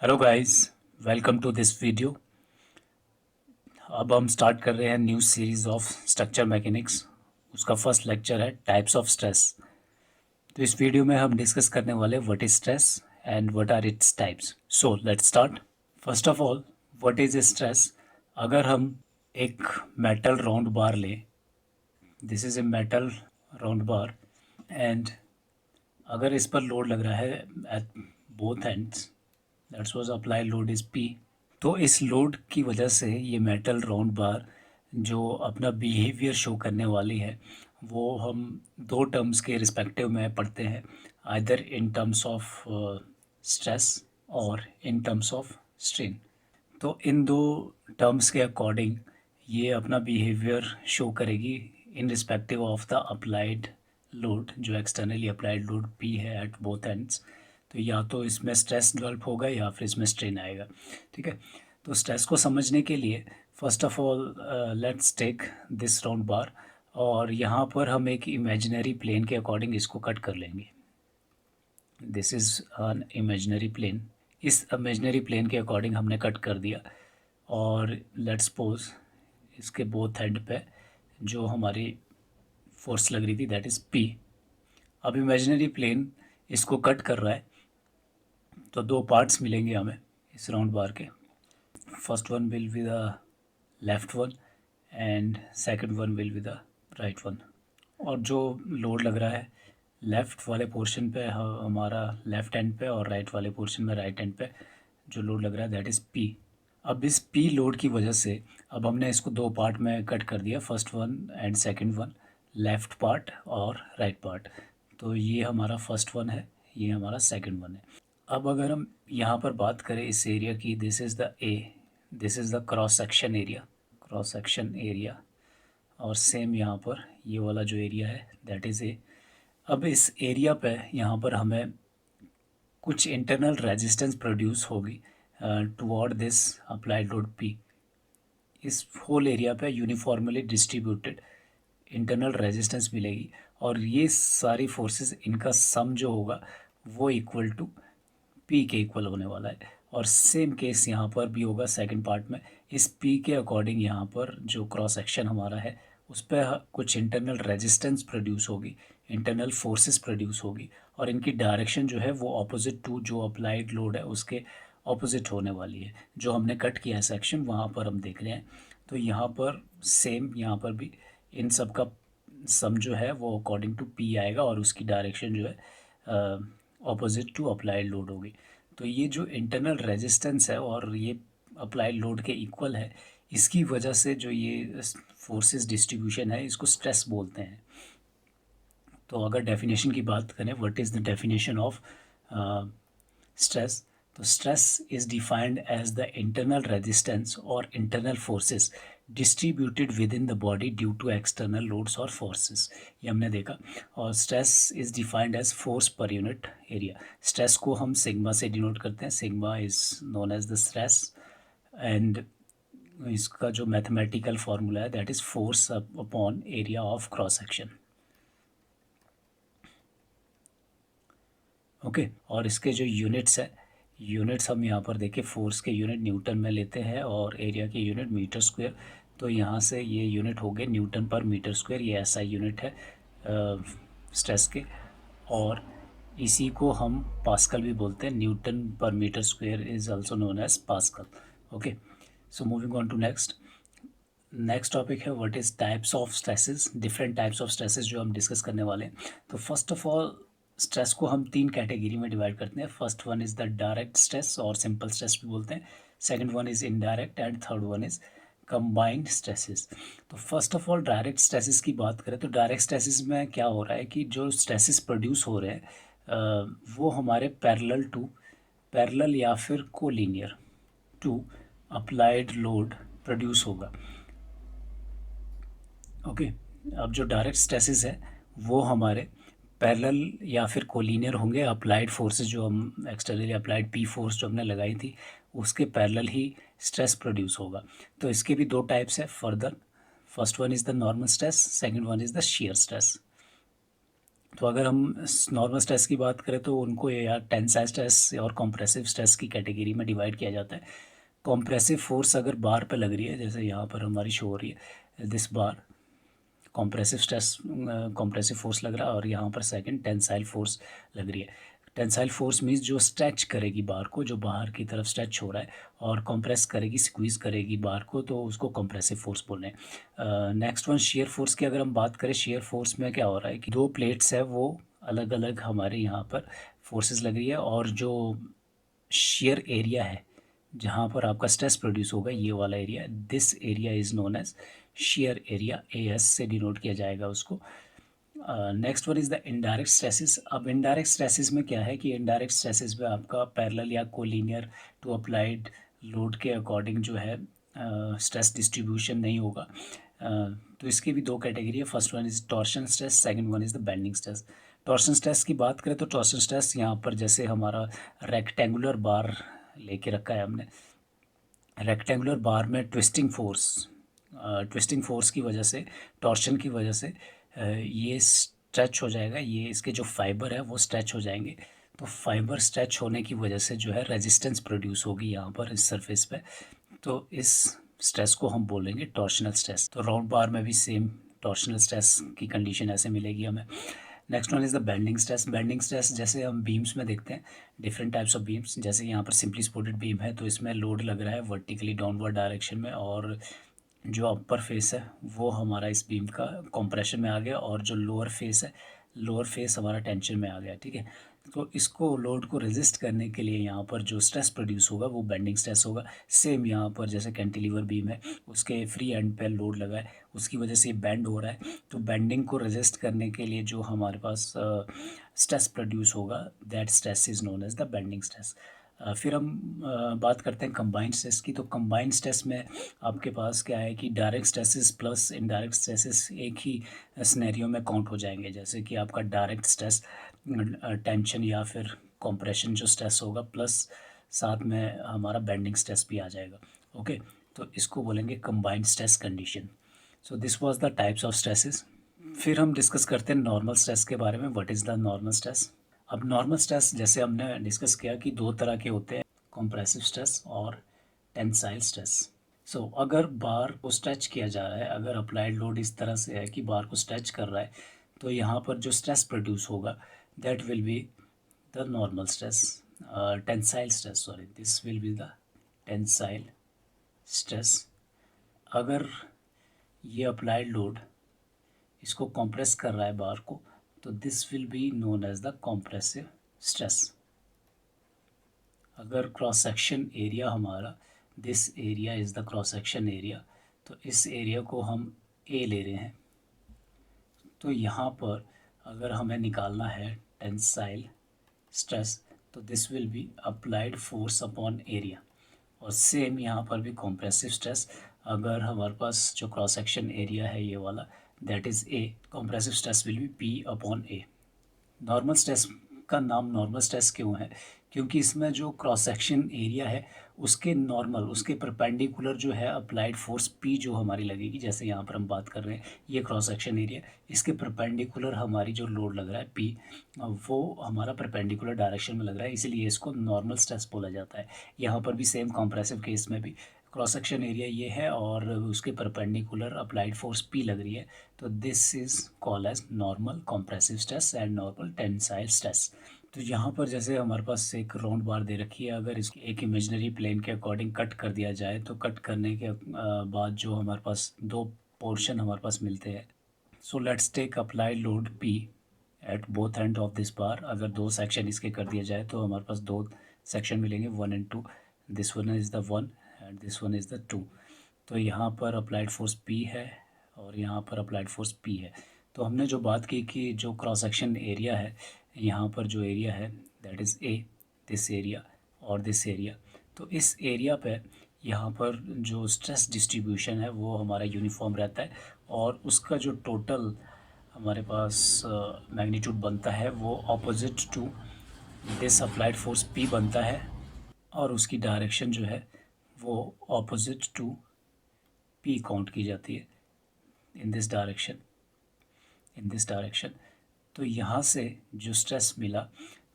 Hello guys, welcome to this video. अब हम start कर रहे हैं new series of structure mechanics. उसका फर्स्ट लेक्चर है टाइप्स ऑफ स्ट्रेस। तो इस वीडियो में हम डिस्कस करने वाले what is stress and what are its types. So let's start. First of all, what is stress? अगर हम एक मेटल राउंड बार लें, this is a metal round bar, and अगर इस पर लोड लग रहा है at both ends, that's was apply load is P. तो इस लोड की वजह से ये मेटल राउंड बार जो अपना बिहेवियर शो करने वाली है, वो हम दो टर्म्स के रिस्पेक्टिव में पढ़ते हैं, either in terms of stress और इन टर्म्स ऑफ स्ट्रेन। तो इन दो टर्म्स के अकॉर्डिंग ये अपना बिहेवियर शो करेगी in respective of the applied load, जो एक्सटर्नली अप्लाइड लोड पी है एट बोथ एंड्स। तो या तो इसमें स्ट्रेस डेवलप होगा या फिर इसमें स्ट्रेन आएगा। ठीक है, तो स्ट्रेस को समझने के लिए first of all let's take this round bar, और यहाँ पर हम एक इमेजिनरी प्लेन के अकॉर्डिंग इसको कट कर लेंगे। This is an imaginary plane. इस इमेजिनरी प्लेन के अकॉर्डिंग हमने कट कर दिया, और लेट्स सपोज इसके बोथ एंड पे जो हमारी फोर्स लग रही थी दैट इज़ पी। अब इमेजिनरी प्लेन इसको कट कर रहा है, तो दो पार्ट्स मिलेंगे हमें इस राउंड बार के। First one will be the left one and second one will be the right one. और जो लोड लग रहा है लेफ़्ट वाले पोर्शन पे हमारा लेफ़्ट एंड पे, और राइट वाले पोर्शन में राइट एंड पे जो लोड लग रहा है दैट इज़ पी। अब इस पी लोड की वजह से अब हमने इसको दो पार्ट में कट कर दिया, first one and second one, left part और राइट पार्ट। तो ये हमारा फर्स्ट वन है, ये हमारा सेकंड वन है। अब अगर हम यहाँ पर बात करें इस एरिया की, this is the A, this is the cross section area, cross section area. और सेम यहाँ पर ये वाला जो एरिया है दैट इज़ ए। अब इस एरिया पे यहाँ पर हमें कुछ इंटरनल रेजिस्टेंस प्रोड्यूस होगी toward this applied load P. इस होल एरिया पे यूनिफॉर्मली डिस्ट्रीब्यूटेड इंटरनल रेजिस्टेंस मिलेगी, और ये सारी फोर्सेस इनका सम जो होगा वो इक्वल टू पी के इक्वल होने वाला है। और सेम केस यहाँ पर भी होगा सेकंड पार्ट में। इस पी के अकॉर्डिंग यहाँ पर जो क्रॉस सेक्शन हमारा है उस पर कुछ इंटरनल रेजिस्टेंस प्रोड्यूस होगी, इंटरनल फोर्सेस प्रोड्यूस होगी, और इनकी डायरेक्शन जो है वो ऑपोजिट टू जो अप्लाइड लोड है उसके ऑपोजिट होने वाली है। जो हमने कट किया है सेक्शन वहाँ पर हम देख रहे हैं। तो यहाँ पर सेम, यहाँ पर भी इन सब का सम जो है वो अकॉर्डिंग टू पी आएगा, और उसकी डायरेक्शन जो है ऑपोजिट टू अप्लाइड लोड होगी। तो ये जो इंटरनल रेजिस्टेंस है और ये अप्लाइड लोड के इक्वल है, इसकी वजह से जो ये फोर्सेस डिस्ट्रीब्यूशन है इसको स्ट्रेस बोलते हैं। तो अगर डेफिनेशन की बात करें, what is the definition of stress? तो stress is defined as the internal resistance और internal forces distributed within the body due to external loads और फोर्सेस। ये हमने देखा। और stress is defined as force per unit area. Stress को हम sigma से डिनोट करते हैं, sigma is known as the stress, and इसका जो मैथमेटिकल फार्मूला है that is force upon area of cross section. Okay, और इसके जो यूनिट्स है, यूनिट्स हम यहाँ पर देखें, फोर्स के यूनिट न्यूटन में लेते हैं और एरिया के यूनिट मीटर स्क्वायर। तो यहाँ से ये यूनिट हो गए न्यूटन पर मीटर स्क्वायर, ये ऐसा यूनिट है स्ट्रेस के। और इसी को हम पास्कल भी बोलते हैं, newton per metre square is also known as pascal. Okay, so moving on to next. Next topic है what is types of stresses, different types of stresses जो हम डिस्कस करने वाले हैं। तो फर्स्ट ऑफ ऑल, स्ट्रेस को हम तीन कैटेगरी में डिवाइड करते हैं। First one is the direct stress और सिंपल स्ट्रेस भी बोलते हैं, second one is indirect, and third one is combined stresses. तो first of all direct stresses की बात करें तो डायरेक्ट स्ट्रेसेस में क्या हो रहा है कि जो स्ट्रेसेस प्रोड्यूस हो रहे हैं वो हमारे पैरेलल या फिर collinear to applied load produce होगा। ओके, अब जो डायरेक्ट स्ट्रेसेस है वो हमारे पैरेलल या फिर कोलिनियर होंगे अप्लाइड फोर्सेस, जो हम एक्सटर्नली अप्लाइड पी फोर्स जो हमने लगाई थी उसके पैरेलल ही स्ट्रेस प्रोड्यूस होगा। तो इसके भी दो टाइप्स है further. First one is the normal stress, second one is the shear stress. तो अगर हम नॉर्मल स्ट्रेस की बात करें तो उनको या टेंसाइल स्ट्रेस और कॉम्प्रेसिव स्ट्रेस की कैटेगरी में डिवाइड किया जाता है। कॉम्प्रेसिव फोर्स अगर बार पे लग रही है, जैसे यहाँ पर हमारी शो हो रही है this bar, compressive stress compressive force लग रहा है, और यहाँ पर सेकंड टेंसाइल फोर्स लग रही है। टेंसाइल फोर्स मीन्स जो स्ट्रेच करेगी बार को, जो बाहर की तरफ स्ट्रेच हो रहा है, और कंप्रेस करेगी, स्क्वीज करेगी बार को, तो उसको कंप्रेसिव फोर्स बोल रहे हैं। नेक्स्ट वन शियर फोर्स की अगर हम बात करें, शियर फोर्स में क्या हो रहा है कि दो प्लेट्स है वो अलग अलग हमारे यहाँ पर फोर्सेस लग रही है, और जो शियर एरिया है जहाँ पर आपका स्ट्रेस प्रोड्यूस होगा, ये वाला area, this area is known as shear area, AS से डिनोट किया जाएगा उसको। Next one is the indirect stresses. अब इनडायरेक्ट स्ट्रेसेस में क्या है कि इनडायरेक्ट स्ट्रेसेस में आपका पैरेलल या कोलिनियर टू अप्लाइड लोड के अकॉर्डिंग जो है स्ट्रेस डिस्ट्रीब्यूशन नहीं होगा। तो इसकी भी दो कैटेगरी है, first one is torsion stress, second one is the bending stress. Torsion stress की बात करें तो टॉर्शन स्ट्रेस यहाँ पर जैसे हमारा रेक्टेंगुलर बार लेके रखा है हमने, रेक्टेंगुलर बार में ट्विस्टिंग फोर्स की वजह से, टॉर्शन की वजह से ये स्ट्रेच हो जाएगा, ये इसके जो फाइबर है वो स्ट्रेच हो जाएंगे। तो फाइबर स्ट्रेच होने की वजह से जो है रेजिस्टेंस प्रोड्यूस होगी यहाँ पर इस सरफेस पे, तो इस स्ट्रेस को हम बोलेंगे टॉर्शनल स्ट्रेस। तो राउंड बार में भी सेम टॉर्शनल स्ट्रेस की कंडीशन ऐसे मिलेगी हमें। Next one is the bending stress. Bending stress जैसे हम बीम्स में देखते हैं, डिफरेंट टाइप्स ऑफ बीम्स, जैसे यहाँ पर सिंपली सपोर्टेड बीम है तो इसमें लोड लग रहा है वर्टिकली डाउनवर्ड डायरेक्शन में, और जो अपर फेस है वो हमारा इस बीम का कंप्रेशन में आ गया, और जो लोअर फेस है, लोअर फेस हमारा टेंशन में आ गया, ठीक है। तो इसको लोड को रेजिस्ट करने के लिए यहाँ पर जो स्ट्रेस प्रोड्यूस होगा वो बेंडिंग स्ट्रेस होगा। सेम यहाँ पर जैसे कैंटिलीवर बीम है, उसके फ्री एंड पे लोड लगा है, उसकी वजह से बेंड हो रहा है, तो बेंडिंग को रेजिस्ट करने के लिए जो हमारे पास स्ट्रेस प्रोड्यूस होगा, that stress is known as the bending stress. फिर हम बात करते हैं कंबाइंड स्ट्रेस की। तो कंबाइंड स्ट्रेस में आपके पास क्या है कि direct stresses plus indirect stresses एक ही सिनेरियो में काउंट हो जाएंगे। जैसे कि आपका डायरेक्ट स्ट्रेस टेंशन या फिर कंप्रेशन जो स्ट्रेस होगा, प्लस साथ में हमारा बेंडिंग स्ट्रेस भी आ जाएगा। ओके, तो इसको बोलेंगे combined stress condition. So this was the types of stresses. फिर हम डिस्कस करते हैं नॉर्मल स्ट्रेस के बारे में, what is the normal stress. अब नॉर्मल स्ट्रेस जैसे हमने डिस्कस किया कि दो तरह के होते हैं, कंप्रेसिव स्ट्रेस और टेंसाइल स्ट्रेस। सो अगर बार को स्ट्रेच किया जा रहा है, अगर अप्लाइड लोड इस तरह से है कि बार को स्ट्रेच कर रहा है, तो यहाँ पर जो स्ट्रेस प्रोड्यूस होगा that will be the normal stress, tensile stress, sorry, this will be the tensile stress. अगर ये अप्लाइड लोड इसको कंप्रेस कर रहा है बार को, तो this will be known as the compressive stress. अगर क्रॉस सेक्शन एरिया हमारा, this area is the cross section area, तो इस एरिया को हम ए ले रहे हैं, तो यहाँ पर अगर हमें निकालना है टेंसाइल स्ट्रेस, तो this will be applied force upon area. और सेम यहाँ पर भी कॉम्प्रेसिव स्ट्रेस, अगर हमारे पास जो क्रॉस सेक्शन एरिया है ये वाला, that is a, compressive stress will be P upon A. Normal stress का नाम नॉर्मल स्ट्रेस क्यों है? क्योंकि इसमें जो क्रॉस सेक्शन एरिया है उसके नॉर्मल, उसके परपेंडिकुलर जो है अप्लाइड फोर्स पी जो हमारी लगेगी, जैसे यहाँ पर हम बात कर रहे हैं ये क्रॉस सेक्शन एरिया, इसके परपेंडिकुलर हमारी जो लोड लग रहा है पी, वो हमारा परपेंडिकुलर डायरेक्शन में लग रहा है, इसीलिए इसको नॉर्मल स्ट्रेस बोला जाता है। यहाँ पर भी सेम कॉम्प्रेसिव केस में भी क्रॉस सेक्शन एरिया ये है और उसके परपेंडिकुलर अप्लाइड फोर्स पी लग रही है, तो this is called as normal compressive stress and normal tensile stress. तो यहाँ पर जैसे हमारे पास एक राउंड बार दे रखी है, अगर इसकी एक इमेजिनरी प्लेन के अकॉर्डिंग कट कर दिया जाए, तो कट करने के बाद जो हमारे पास दो पोर्शन हमारे पास मिलते हैं। So let's take applied load P at both end of this bar. अगर दो सेक्शन इसके कर दिया जाए तो हमारे पास दो सेक्शन मिलेंगे, 1 and 2, this one is the 1 and this one is the 2। तो यहाँ पर अप्लाइड फोर्स पी है और यहाँ पर अप्लाइड फोर्स पी है। तो हमने जो बात की कि जो क्रॉस सेक्शन एरिया है, यहाँ पर जो एरिया है that is a, this area और दिस एरिया, तो इस एरिया पे यहाँ पर जो स्ट्रेस डिस्ट्रीब्यूशन है वो हमारा यूनिफॉर्म रहता है, और उसका जो टोटल हमारे पास मैग्नीट्यूड बनता है वो opposite to this applied force P बनता है, और उसकी डायरेक्शन जो है वो ऑपोजिट टू पी काउंट की जाती है in this direction, in this direction. तो यहाँ से जो स्ट्रेस मिला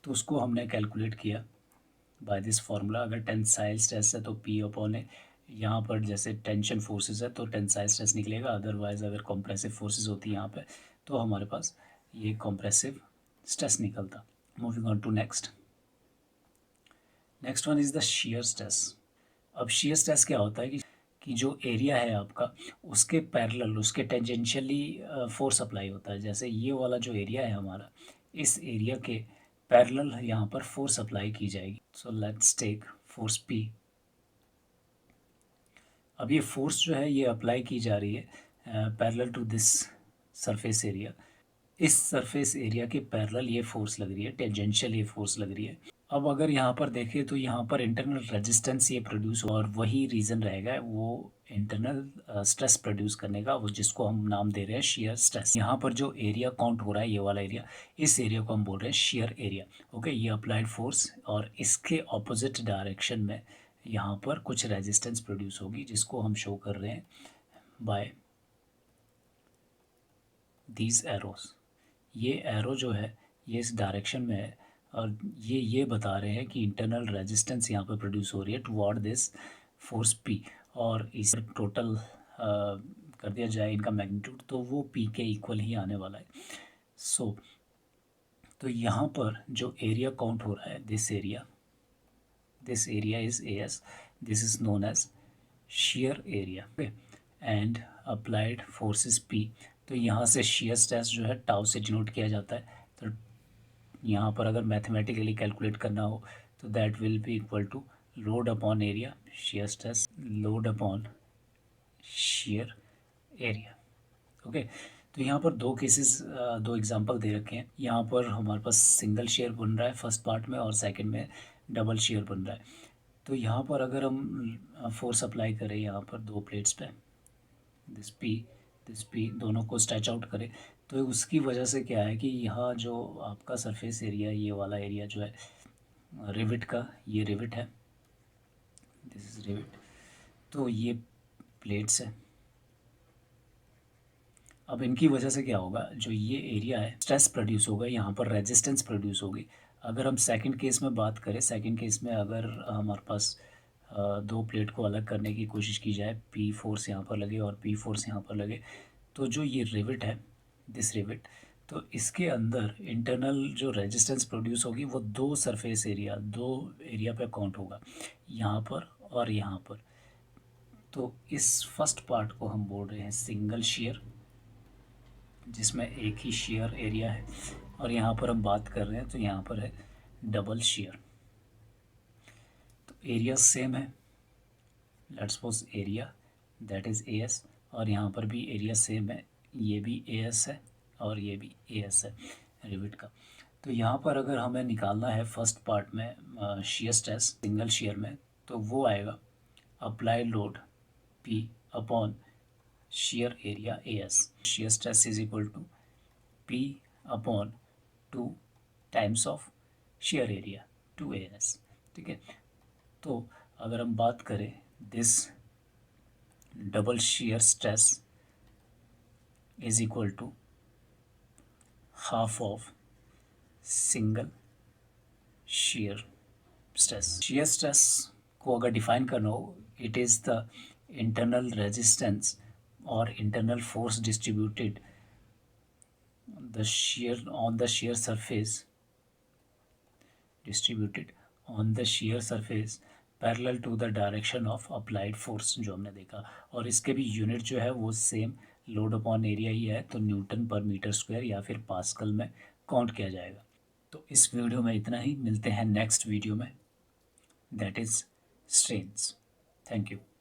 तो उसको हमने कैलकुलेट किया बाय दिस फार्मूला। अगर टेंसाइल स्ट्रेस है तो पी अपॉन ए, यहाँ पर जैसे टेंशन फोर्सेस है तो टेंसाइल स्ट्रेस निकलेगा, अदरवाइज अगर कॉम्प्रेसिव फोर्सेस होती है यहाँ पे तो हमारे पास ये कॉम्प्रेसिव स्ट्रेस निकलता। Moving on to next one is the shear stress. अब शियर स्ट्रेस क्या होता है कि जो एरिया है आपका उसके पैरेलल, उसके टेंजेंशियली फोर्स अप्लाई होता है। जैसे ये वाला जो एरिया है हमारा, इस एरिया के पैरेलल यहाँ पर फोर्स अप्लाई की जाएगी। So let's take force P. अब ये फोर्स जो है ये अप्लाई की जा रही है parallel to this surface area. इस सरफेस एरिया के पैरेलल ये फोर्स लग रही है, टेंजेंशियल ये फोर्स लग रही है। अब अगर यहाँ पर देखें तो यहाँ पर इंटरनल रेजिस्टेंस ये प्रोड्यूस और वही रीज़न रहेगा वो इंटरनल स्ट्रेस प्रोड्यूस करने का, वो जिसको हम नाम दे रहे हैं शियर स्ट्रेस। यहाँ पर जो एरिया काउंट हो रहा है ये वाला एरिया, इस एरिया को हम बोल रहे हैं शियर एरिया। ओके, ये अप्लाइड फोर्स और इसके ऑपोजिट डायरेक्शन में यहाँ पर कुछ रेजिस्टेंस प्रोड्यूस होगी जिसको हम शो कर रहे हैं बाय दीज एरोस। ये एरो जो है ये इस डायरेक्शन में है और ये बता रहे हैं कि इंटरनल रेजिस्टेंस यहाँ पर प्रोड्यूस हो रही है टुवर्ड दिस फोर्स पी, और इस टोटल कर दिया जाए इनका मैग्नीट्यूड तो वो पी के इक्वल ही आने वाला है। सो तो यहाँ पर जो एरिया काउंट हो रहा है, this area is A S, this is known as shear area. And applied forces P, तो यहाँ से शियर स्ट्रेस जो है टाउ से डिनोट किया जाता है। तो यहाँ पर अगर मैथमेटिकली कैलकुलेट करना हो तो that will be equal to load upon area, shear stress load upon shear area. Okay, तो यहाँ पर दो केसेस, दो एग्जांपल दे रखे हैं। यहाँ पर हमारे पास सिंगल शेयर बन रहा है फर्स्ट पार्ट में और सेकंड में डबल शेयर बन रहा है। तो यहाँ पर अगर हम फोर्स अप्लाई करें यहाँ पर दो प्लेट्स पे, दिस पी दोनों को स्ट्रेच आउट करें तो उसकी वजह से क्या है कि यहाँ जो आपका सरफेस एरिया, ये वाला एरिया जो है रिविट का, ये रिविट है, दिस इज रिविट। तो ये प्लेट्स है। अब इनकी वजह से क्या होगा, जो ये एरिया है स्ट्रेस प्रोड्यूस होगा, यहाँ पर रेजिस्टेंस प्रोड्यूस होगी। अगर हम सेकंड केस में बात करें, सेकंड केस में अगर हमारे पास दो प्लेट को अलग करने की कोशिश की जाए, पी फोर्स यहाँ पर लगे और पी फोर्स यहाँ पर लगे, तो जो ये रिविट है, दिस रिविट, तो इसके अंदर इंटरनल जो रेजिस्टेंस प्रोड्यूस होगी वो दो सरफेस एरिया, दो एरिया पे काउंट होगा, यहाँ पर और यहाँ पर। तो इस फर्स्ट पार्ट को हम बोल रहे हैं सिंगल शेयर, जिसमें एक ही शेयर एरिया है, और यहाँ पर हम बात कर रहे हैं तो यहाँ पर है डबल शेयर। तो एरिया सेम है, let's suppose area that is A S, और यहाँ पर भी एरिया सेम है, ये भी ए एस है और ये भी ए एस है रिविट का। तो यहाँ पर अगर हमें निकालना है फर्स्ट पार्ट में शेयर स्ट्रेस सिंगल शेयर में, तो वो आएगा apply load P upon shear area AS. Shear stress is equal to P upon 2 times of shear area 2AS। ठीक है, तो अगर हम बात करें this double shear stress is equal to half of single shear stress। shear stress को अगर define करना हो, it is the internal resistance or internal force distributed the shear on the shear surface parallel to the direction of applied force, जो हमने देखा। और इसके भी यूनिट जो है वो सेम लोड अपॉन एरिया ही है, तो न्यूटन पर मीटर स्क्वायर या फिर पास्कल में काउंट किया जाएगा। तो इस वीडियो में इतना ही, मिलते हैं नेक्स्ट वीडियो में, that is strains. Thank you.